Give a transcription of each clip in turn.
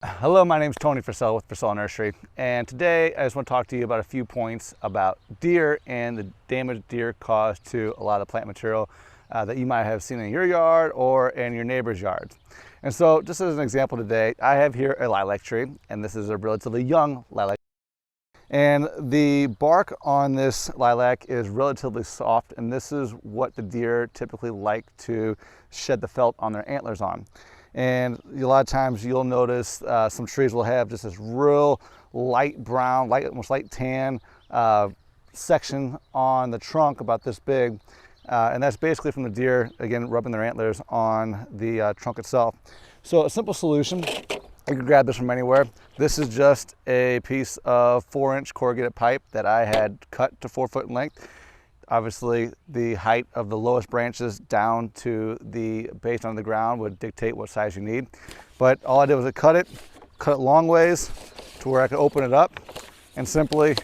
Hello, my name is Tony Frisella with Frisella Nursery, and today I just want to talk to you about a few points about deer and the damage deer cause to a lot of plant material that you might have seen in your yard or in your neighbor's yards. And so just as an example today, I have here a lilac tree, and this is a relatively young lilac. And the bark on this lilac is relatively soft, and this is what the deer typically like to shed the felt on their antlers on. And a lot of times you'll notice some trees will have just this real light brown, almost light tan section on the trunk about this big. And that's basically from the deer, again, rubbing their antlers on the trunk itself. So a simple solution, you can grab this from anywhere. This is just a piece of 4-inch corrugated pipe that I had cut to 4 foot in length. Obviously, the height of the lowest branches down to the base on the ground would dictate what size you need. But all I did was cut it long ways to where I could open it up, and simply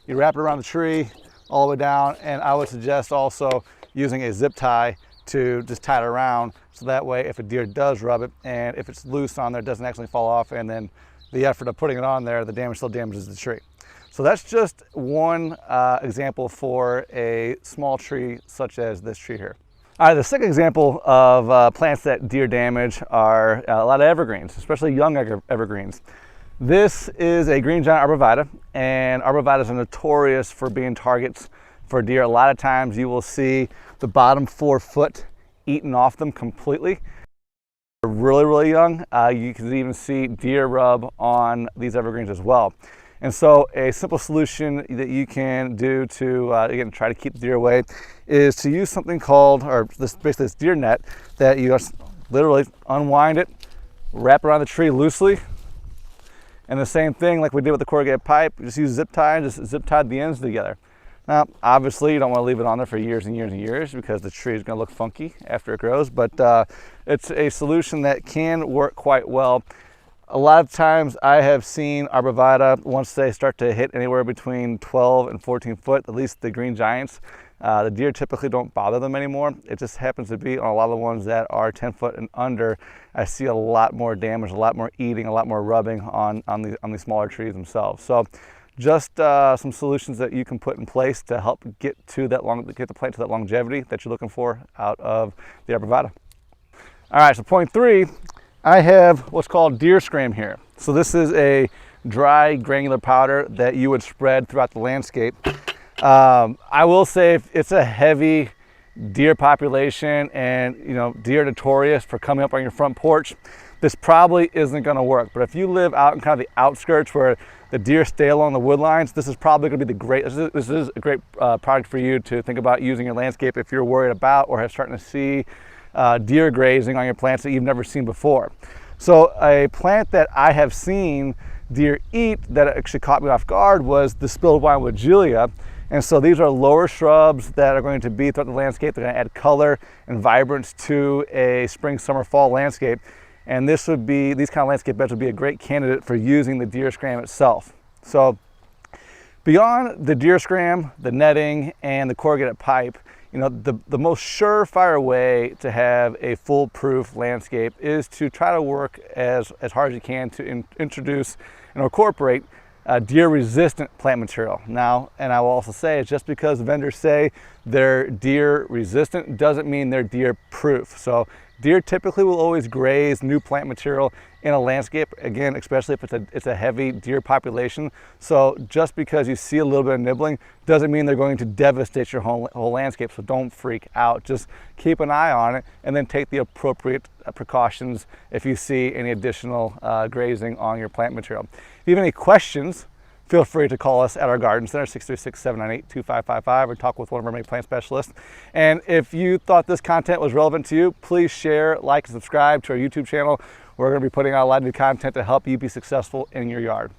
you wrap it around the tree all the way down. And I would suggest also using a zip tie to just tie it around, so that way if a deer does rub it and if it's loose on there, it doesn't actually fall off, and then the effort of putting it on there, the damage still damages the tree. So that's just one example for a small tree such as this tree here. All right, the second example of plants that deer damage are a lot of evergreens, especially young evergreens. This is a green giant arborvitae, and arborvitaes are notorious for being targets for deer. A lot of times you will see the bottom 4 foot eaten off them completely. They're really, really young. You can even see deer rub on these evergreens as well. And so a simple solution that you can do to, again, try to keep the deer away is to use something called, basically this deer net that you just literally unwind it, wrap around the tree loosely, and the same thing like we did with the corrugated pipe, just use zip tie and just zip tie the ends together. Now, obviously, you don't want to leave it on there for years and years and years because the tree is going to look funky after it grows, but it's a solution that can work quite well. A lot of times I have seen arborvitae, once they start to hit anywhere between 12 and 14 foot, at least the green giants, the deer typically don't bother them anymore. It just happens to be on a lot of the ones that are 10 foot and under, I see a lot more damage, a lot more eating, a lot more rubbing on these smaller trees themselves. So just some solutions that you can put in place to help get the plant to that longevity that you're looking for out of the arborvitae. All right, so point 3. I have what's called deer Scram here. So this is a dry granular powder that you would spread throughout the landscape. I will say if it's a heavy deer population and deer are notorious for coming up on your front porch, this probably isn't going to work. But if you live out in kind of the outskirts where the deer stay along the wood lines, this is probably going to be this is a great product for you to think about using your landscape if you're worried about or have starting to see deer grazing on your plants that you've never seen before. So a plant that I have seen deer eat that actually caught me off guard was the spilled wine woodgelia. And so these are lower shrubs that are going to be throughout the landscape. They're going to add color and vibrance to a spring, summer, fall landscape. And these kind of landscape beds would be a great candidate for using the deer Scram itself. So beyond the deer Scram, the netting, and the corrugated pipe, the most surefire way to have a foolproof landscape is to try to work as hard as you can to introduce and incorporate deer resistant plant material. Now, and I will also say, just because vendors say they're deer resistant doesn't mean they're deer proof. So deer typically will always graze new plant material in a landscape, again, especially if it's a heavy deer population. So just because you see a little bit of nibbling doesn't mean they're going to devastate your whole landscape. So don't freak out. Just keep an eye on it and then take the appropriate precautions if you see any additional grazing on your plant material. If you have any questions, feel free to call us at our garden center, 636-798-2555, or talk with one of our main plant specialists. And if you thought this content was relevant to you, please share, like, and subscribe to our YouTube channel. We're going to be putting out a lot of new content to help you be successful in your yard.